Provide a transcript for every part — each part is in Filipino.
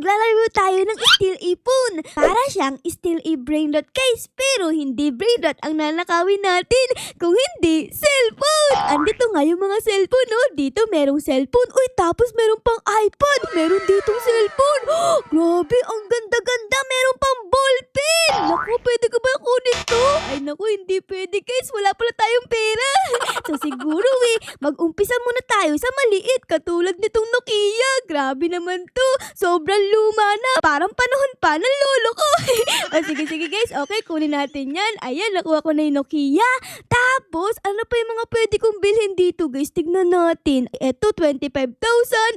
maglalaro tayo ng Steal Ipon. Para siyang Steal A-Brainrot guys, pero hindi brainrot ang nanakawin natin. Kung hindi, cellphone. Andito nga yung mga cellphone, no? Dito merong cellphone. Uy, tapos meron pang iPad. Meron ditong cellphone. Grabe, ang ganda-ganda. Meron pang ballpen. Naku, pwede ko ba kunin to? Ay naku, hindi pwede guys. Wala pala tayong pera. So siguro mag-umpisa muna tayo sa maliit. Katulad nitong Nokia. Grabe naman to. Sobrang luma na. Parang panahon pa ng lolo ko. O sige guys. Okay, kunin natin yan. Ayan, nakuha ko na yung Nokia. Tapos, ano pa yung mga pwede kong bilhin dito guys? Tignan natin. Ito, 25,000.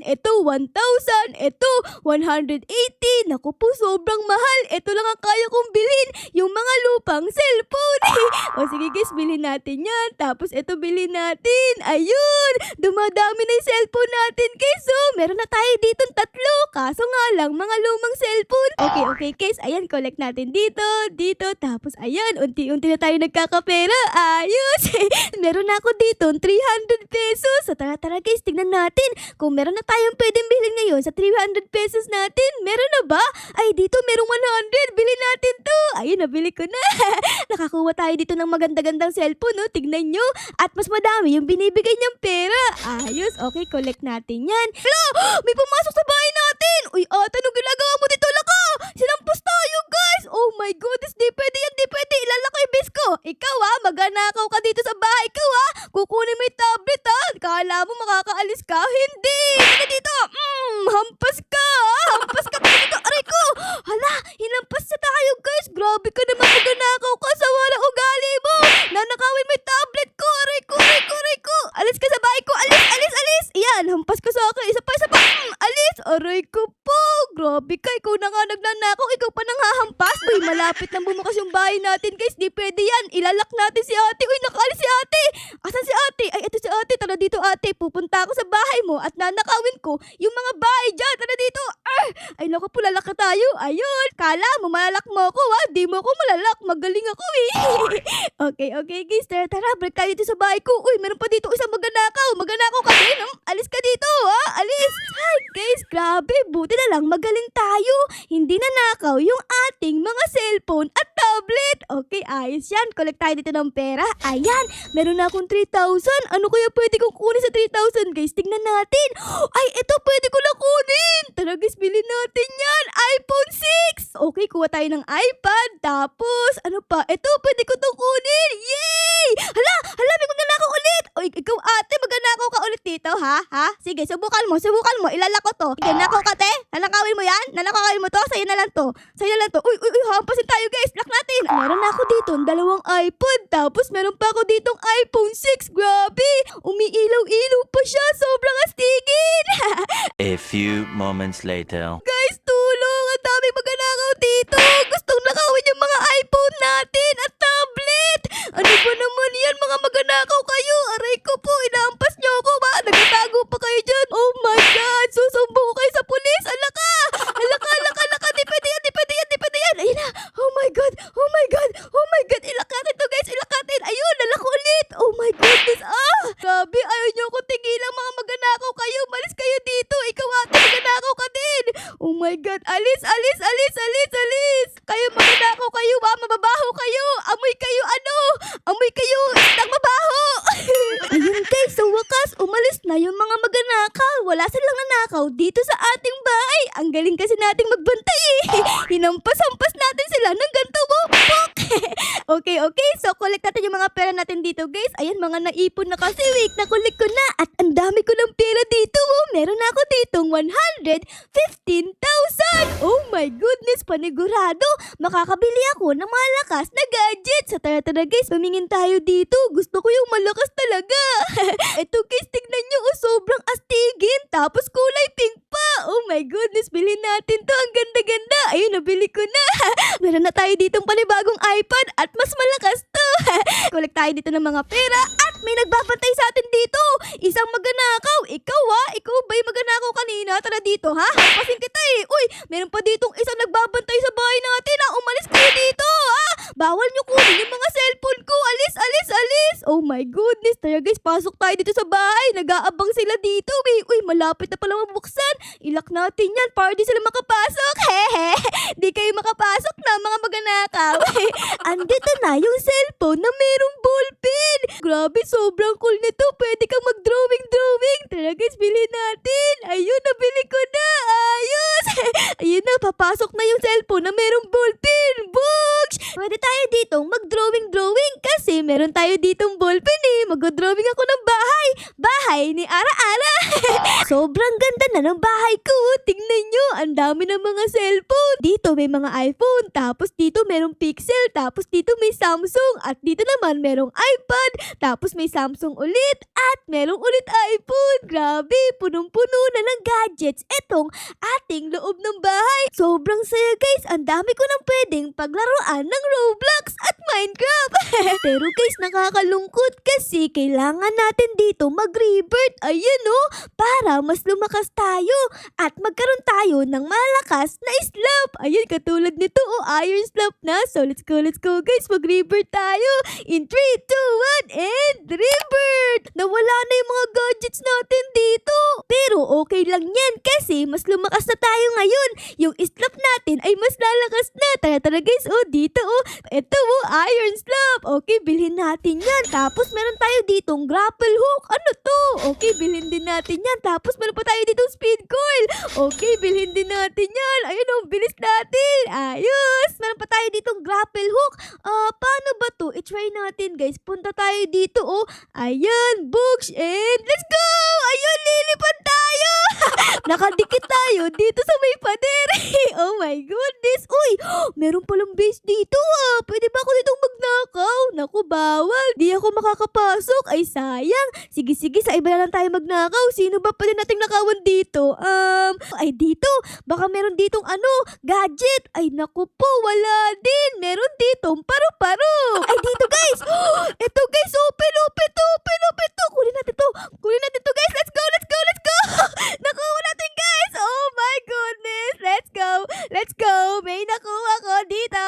Ito, 1,000. Ito, 180. Naku po, sobrang mahal. Ito lang ang kaya kong bilhin. Yung mga lupang cellphone. O sige guys, bilhin natin yan. Tapos, ito bilhin natin. Ayun. Dumadami na yung cellphone natin guys. So, meron na tayo dito tatlo. Kaso nga lang, mga lumang cellphone. Okay guys. Ayan, collect natin dito. Tapos, ayan. Unti-unti na tayo nagkakapera. Ayos. Meron na ako dito 300 pesos. So, tara guys, tignan natin. Kung meron na tayong pwedeng bilhin ngayon sa 300 pesos natin. Meron na ba? Ay, dito merong 100. Bilhin natin to. Ayun, nabili ko na. Nakakuha tayo dito ng maganda-gandang cellphone, no? Tignan nyo. At mas madami yung binibigay niyang pera. Ayos. Okay, collect natin yan. Hello! May pumasok sa bahay natin! Uy, ate, anong ginagawa mo dito? Laka! Sinampos tayo, guys! Oh my goodness, di pwede yan, di pwede. Ilalak ko yung bis ko. Ikaw, maganakaw ka dito sa bahay ko, Kukunin mo yung tablet, Kala mo makakaalis ka? Hindi! Hindi dito! Hampas ka, Hampas ka dito! Aray ko! Hala, hinampas na tayo, guys! Grabe ka naman, maganakaw ka sa walang ugali mo! Nanakawin mo yung tablet ko! Aray ko! Alis ka sa bahay ko! Alis! Iyan, hampas ka sa akin. Isa pa! Alis! Aray ko po! Grabe ka, ikaw na nga nagnanakaw. Ikaw pa nang hahampas. Uy, malapit nang bumukas yung bahay natin, guys. Di pwede yan. Ilalak natin si ate. Uy, nakaalis si ate. Asan si ate? Ay, ito si ate. Tara dito, ate. Pupunta ako sa bahay mo at nanakawin ko yung mga bahay dyan. Tara dito. Ay, naku po, lalak ka tayo. Ayun. Kala mo, malalak mo ako, Di mo ako malalak. Magaling ako, Okay, guys. Tara. Break tayo dito sa bahay ko. Uy, meron pa dito isang maganakaw. Maganakaw ka din, Alis ka dito, Alis. Ay, guys, grabe. Buti na lang magaling tayo. Hindi na nakaw yung ating mga cellphone at tablet. Okay, ayos yan. Collect tayo dito ng pera. Ayan, meron na akong 3,000. Ano kaya pwede kong kunin sa 3,000, guys? Tingnan natin. Ay, ito pwede ko na kunin. Tara, guys, bilhin natin yan. iPhone 6. Okay, kuha tayo ng iPad. Tapos, ano pa? Ito, pwede ko itong kunin. Yay! Hala, may magnanakaw ulit. O, ikaw ate, magnanakaw ka ulit dito, ha? Sige, subukan mo. Ilalak ko to. Sige, nakaw ka, te. Nanakawin mo yan? Nanakawin mo to? Sa'yo na lang to. Uy, hampasin tayo, guys. Lock natin. Meron na ako dito dalawang iPod. Tapos, meron pa ako ditong iPhone 6. Grabe. Umiilaw-ilaw pa siya. Sobrang astigin. A few moments later. Guys, tulong. Ang daming magnanakaw dito. Gustong nakawin yung mga iPhone natin at tablet. Ano ba naman yan? Mga magnanakaw kayo. Aray ko po. Inaampas niyo ako, ba? Nagtatago pa kayo dyan. Oh my God. Susumbong ko kayo sa pulis. Alaka. Di pwede yan. Ayun na. Oh my God. Ilak natin to, guys. Ayun, lalak ulit. Oh my goodness. Grabe. Ayaw niyo akong tigilan, mga magnanakaw kayo. Malis kayo dito. Ikaw ate, magnanakaw ka din. Oh my God. Alis. Kayo magnanakaw kayo, mababaho kayo. Amoy kayo. Isang mabaho. Ayun guys, sa wakas, umalis na yung mga magnanakaw. Wala silang nanakaw dito sa ating bahay. Ang galing kasi nating magbantay, Hinampas-hampas natin sila ng ganito, Okay. So, collect natin yung mga pera natin dito, guys. Ayan, mga naipon na kasi, na-collect ko na. At ang dami ko ng pera dito, Meron na ako ditong 115,000. Oh my goodness, panigurado. Makakabili ako ng malakas na gadget. Sa tara guys, pamingin tayo dito. Gusto ko yung malakas talaga. Eto guys, tignan nyo, sobrang astigin. Tapos kulay pink pa. Oh my goodness, bilhin natin to. Ang ganda-ganda. Ayun, nabili ko na. Meron na tayo ditong panibagong iPad at mas malakas to. Collect tayo dito ng mga pera at may nagbabantay sa atin dito. Isang magnanakaw. Ikaw ikaw ba yung magnanakaw kanina? Tara dito, Hampasin kita, Uy, meron pa ditong isang nagbabantay sa bahay natin, Umalis kayo dito, Bawal nyo kunin yung mga cellphone ko. Alis, alis, alis. Oh my goodness. Tara guys, pasok tayo dito sa bahay. Nag-aabang sila dito. Uy, malapit na pala mabuksan. Ilak natin yan para di sila makapasok. Hehe. Di kayo makapasok na mga maganakaw. Andito na yung cellphone na merong ballpen. Grabe, sobrang cool nito. Pwede kang mag-drawing. Tara guys, bilhin natin. Ayun, nabili ko na. Ayos. Ayun na, papasok na yung cellphone na merong ballpen. Books! Pwede tayo ditong mag-drawing kasi meron tayo ditong ballpen eh. Mag-drawing ako ng bahay. Bahay ni Ara-Ara. Sobrang ganda na ng bahay ko. Tingnan nyo, ang dami ng mga cellphone. Dito may mga iPhone. Tapos dito merong Pixel. Tapos dito may Samsung. At dito naman merong iPad. Tapos may Samsung ulit. At merong ulit iPhone. Grabe, punong-puno na ng gadgets. Etong ating loob ng bahay. Sobrang saya guys. Ang dami ko nang pwedeng paglaruan ng Roblox at Minecraft. Pero guys, nakakalungkot kasi kailangan natin dito mag-rebirth. Ayan oh, para mas lumakas tayo at magkaroon tayo ng malakas na slap. Ayun, katulad nito oh, iron slap na. So let's go guys, mag-rebirth tayo. In 3, 2, 1, and rebirth! Nawala na yung mga gadgets natin dito. Pero okay lang yan kasi mas lumakas na tayo ngayon. Yung slap natin ay mas lalakas na. Tara guys, oh dito oh. Ito oh, iron slap. Okay, bilhin natin yan. Tapos meron tayo ditong grapple hook. Ano to? Okay, bilhin din natin yan. Tapos meron pa tayo ditong speed coil. Okay, bilhin din natin yan. Ayun oh, bilis natin. Ayos. Meron pa tayo ditong grapple hook. Paano ba to? I-try natin guys. Punta tayo dito oh. Ayan, books and let's go! Ayun, lilipad tayo! Nakadikit tayo dito sa may pader. Oh my goodness. Uy, meron palang base dito ah. Pwede ba ako ditong magnakaw? Naku, bawal. Di ako makakapasok. Ay, sayang. Sige, sa iba na lang tayo magnakaw. Sino ba pwede nating nakawan dito? Ay dito. Baka meron ditong gadget. Ay, naku po, wala din. Meron ditong paru-paro. Ay, dito guys. Eto guys, open to. Kunin natin to guys. Let's go. Nakuha natin guys. Oh my goodness. Let's go. May nakuha ko dito.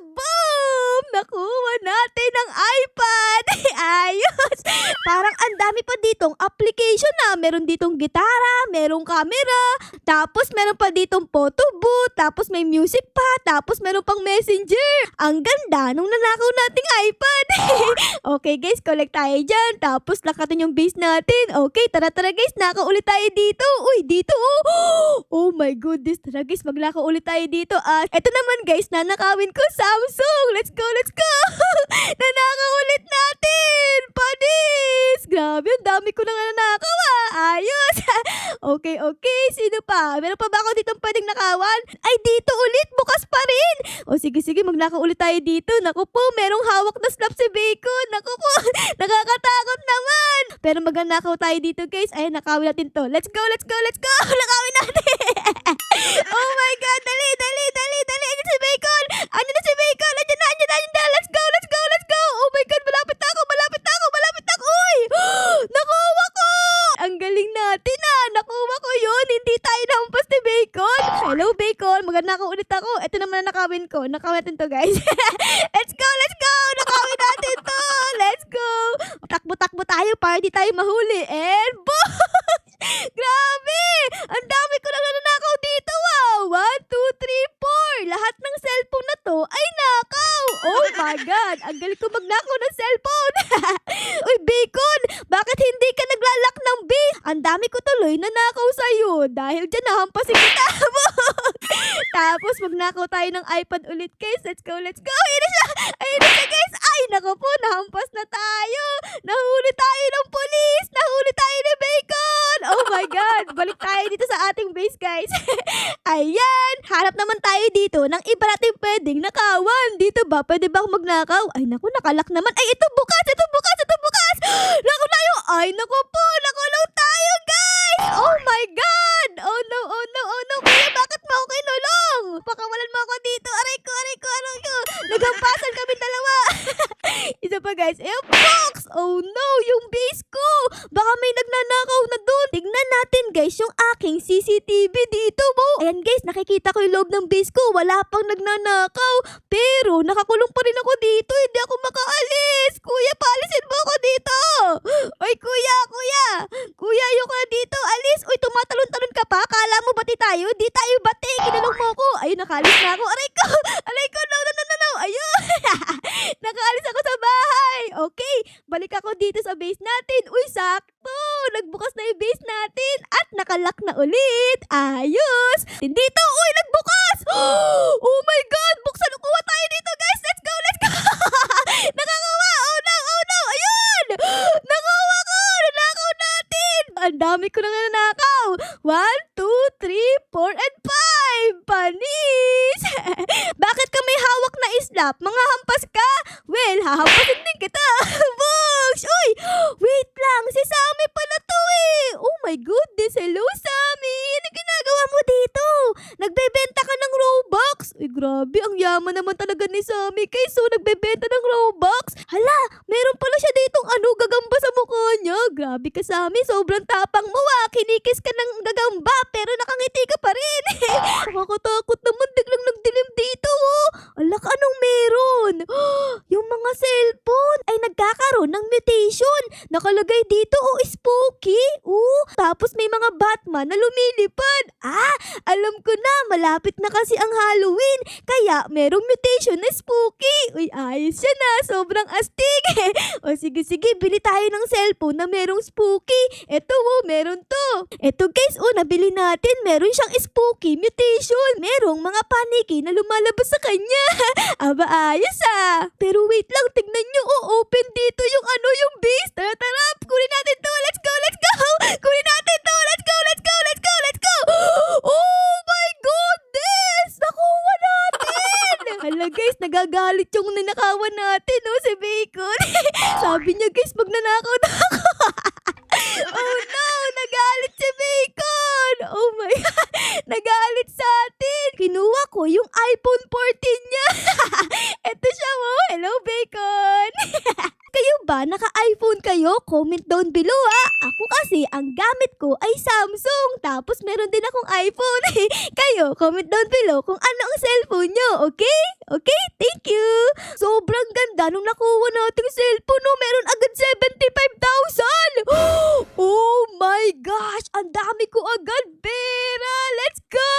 Boom! Nakuha natin ang iPad. Ayos. Parang ang dami pa ditong application na. Meron ditong gitara, merong camera, tapos meron pa ditong photo booth, tapos may music pa, tapos meron pang messenger. Ang ganda nung nanakaw nating iPad. Okay guys, collect tayo dyan. Tapos lakatin yung base natin. Okay, tara guys, nakaw ulit tayo dito. Uy, dito oh. Oh my goodness. Tara guys, maglakaw ulit tayo dito. At eto naman guys, nanakawin ko Samsung. Let's go. Nanakaw ulit natin. Panis. Grabe, ang dami ko nang nanakaw ah. Ayos. Okay. Sino pa? Meron pa ba ako ditong pwedeng nakawan? Ay, dito ulit. Bukas pa rin. O sige, magnakaw ulit tayo dito. Naku po, merong hawak na slap si Bacon. Naku po, nakakatakot naman. Pero magnakaw tayo dito guys. Ayan, nakawin natin to. Let's go. Nakawin natin. Oh my God, dali. Andiyan si Bacon. Andiyan na. Let's go. Oh my God, malapit na ako. Uy, nakuha ko. Ang galing natin ah. Nakuha ko yun. Hindi tayo nahampas ni Bacon. Hello Bacon, magnakaw ulit ako. Ito naman na nakawin ko. Nakawin natin to guys. Let's go. Nakawin natin to. Let's go. Takbo tayo para di tayo mahuli. And boom! Grabe! Ang dami ko lang nanakaw dito. Wow! 1, 2, 3, 4. Lahat ng cellphone na to ay nakaw. Oh my God! Ang galing ko magnakaw ng cellphone. Uy, Bacon! Bakit hindi ka naglalak ng base? Ang dami ko tuloy nanakaw sa'yo. Dahil dyan nahampasin kita mo. Tapos magnakaw tayo ng iPad ulit guys. Let's go. Ayun na siya guys. Ay, naku po, nahampas na tayo. Nahuli tayo ng pulis. Nahuli tayo ni Bacon. Oh my God. Balik tayo dito sa ating base guys. Ayan. Hanap naman tayo dito ng iba natin pwedeng nakawan. Dito ba? Pwede ba ako magnakaw? Ay naku, nakalak naman. Ay, ito bukas. Naku tayo. Ay naku po, nakulong tayo guys. Oh my God. Oh no. Kuya, bakit mo ako kinulong? Pakawalan mo ako dito. Aray ko. Naghampasan kami dalawa. Isa pa guys. Box. Oh no, yung base ko. Baka may nagnanakaw na dun. Tignan natin guys guys yung aking CCTV dito mo. Ayan guys, nakikita ko yung loob ng base ko. Wala pang nagnanakaw. Pero nakakulong pa rin ako dito. Hindi ako makaalis. Kuya, paalisin mo ako dito. Oy, kuya. Kuya, ayoko na dito. Alis. Uy, tumatalon-talon ka pa. Kala mo bati tayo? Di tayo bati. Kinalong mo ako. Ayun, nakaalis na ako. Aray ko. No. Ayun. Nakaalis ako sa bahay. Okay, balik ako dito sa base natin. Uy, sakto. Nagbukas na yung base natin. At nakalock na ulit. Ayos. Dito, uy, nagbukas. Oh my God. Buksan. Kuha tayo dito, guys. Let's go. Nakakuha. Oh no. Ayun. Nakuha ko. Nanakaw natin. Ang dami ko nang nanakaw. 1, 2, 3, 4, and 5. Panis. Bakit ka may hawak na islap? Mga hampas ka? Well, hahampasin din kita. Bugs! Uy! Wait lang. Si Sammy pala to eh. Oh my goodness. Hello, Sammy. Ano ginagawa mo dito? Nagbebenta ka ng Robux? Uy, grabe. Ang yaman naman talaga ni Sammy. Kayso, nagbebenta ng Robux? Hala, meron pala siya ditong gagamba sa mukha niya. Grabe ka, Sammy. Sobrang tapang mo ah. Kinikis ka ng gagamba pero nakangiti ka pa rin. Nakakatakot naman. Biglang nagdilim dito oh. Alak, anong meron? Yung mga cellphone ay nagkakaroon ng mutation. Nakalagay dito, spooky. Tapos may mga Batman na lumilipad. Alam ko na, malapit na kasi ang Halloween. Kaya merong mutation na spooky. Uy, ayos siya na. Sobrang astig. O sige, bili tayo ng cellphone na merong spooky. Eto meron to. Eto guys, nabili natin. Meron siyang spooky mutation. Merong mga paniki na lumalabas sa kanya. Aba, ayos ah. Pero wait lang, tignan nyo. Open dito yung yung base. Tara. Kunin natin to. Let's go. Kunin natin to. Let's go. Oh my goodness! Nakuha natin! Hala guys, nagagalit yung ninakawan natin, si Bacon. Sabi niya guys, magnanakaw na ako. Oh no, nagalit si Bacon. Oh my God, nagalit sa atin. Kinuha ko yung iPhone 14 niya. Eto siya mo. Hello, Bacon. Kayo ba? Naka-iPhone kayo? Comment down below Ako kasi, ang gamit ko ay Samsung. Tapos meron din akong iPhone. Kayo, comment down below kung ano ang cellphone nyo. Okay? Okay? Thank you. Sobrang ganda nung nakuha nating cellphone. Meron agad 75,000. Oh my gosh! Ang dami ko agad pera. Let's go!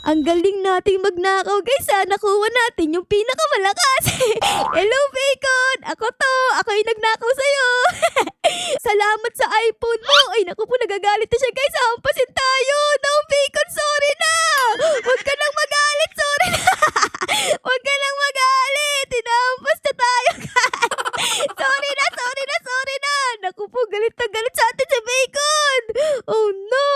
Ang galing nating magnakaw guys Nakuha natin yung pinakamalakas. Hello, Bacon! Ako yung nagnakaw sa'yo. Salamat sa iPhone mo. Ay, naku po, nagagalit na siya guys. Hampasin tayo. No, Bacon, sorry na. Huwag ka nang magalit. Sorry na. Huwag ka nang magalit. Tinahampas na tayo guys. Sorry na. Naku po, galit na galit sa atin si Bacon. Oh no.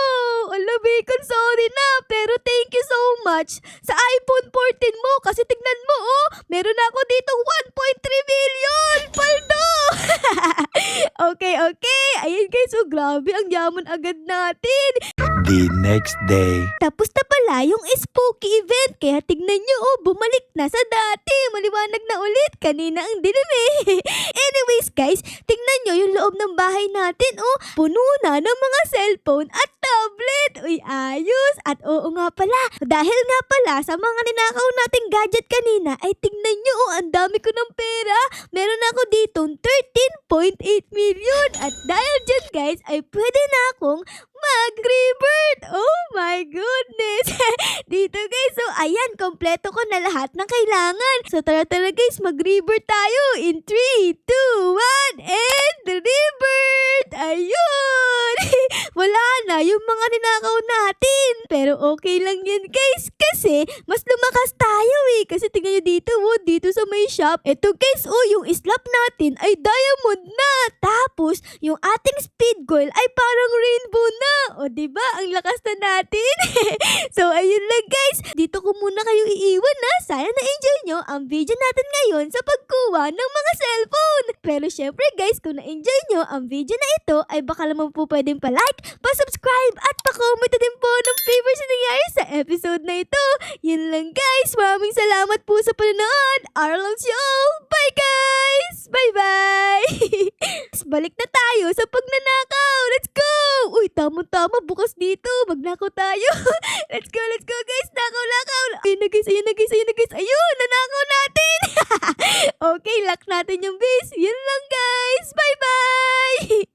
Ala, Bacon, sorry na. Pero thank you so much sa iPhone 14 mo. Kasi tignan mo, meron ako ditong 1.3 million. Paldo. Okay. Ayun guys, grabe. Ang yaman agad natin. The next day. Tapos na pala yung spooky event. Kaya tignan nyo, bumalik na sa dati. Maliwanag na ulit. Kanina ang dilim eh. Anyways guys, tignan nyo yung loob ng bahay natin. Puno na ng mga cellphone at tablet. Uy, ayos. At oo nga pala, dahil nga pala sa mga ninakaw nating gadget kanina, ay tignan nyo, ang dami ko ng pera. Meron ako ditong 13.8 million. At dahil dyan guys, ay pwede na akong mag-rebirth. Oh my goodness. Dito guys, so ayan, kompleto ko na lahat ng kailangan. So tara guys, mag-rebirth tayo in 3, 2, 1, and rebirth. Ayun. Wala na yung mga ninakaw natin. Pero okay lang yan guys, kasi mas lumakas tayo Kasi tingnan nyo dito sa may shop. Ito guys, yung slap natin ay diamond na. Tapos, yung ating speed goal ay parang rainbow na. O diba, ang lakas na natin. So ayun lang guys, dito ko muna kayo iiwan Sana na-enjoy nyo ang video natin ngayon sa pagkuha ng mga cellphone. Pero syempre guys, kung na-enjoy nyo ang video na ito, ay baka naman po pwedeng pa-like, pa-subscribe, mag-subscribe at pa-comment na din po ng favorites na nangyari sa episode na ito. Yun lang guys, maraming salamat po sa panonood. I love you all. Bye guys! Bye-bye! Balik na tayo sa pagnanakaw. Let's go! Uy, tama-tama. Bukas dito. Magnakaw tayo. Let's go guys. Nakaw. Ayun na guys. Ayun, nanakaw natin. Okay, lock natin yung base. Yun lang guys. Bye-bye!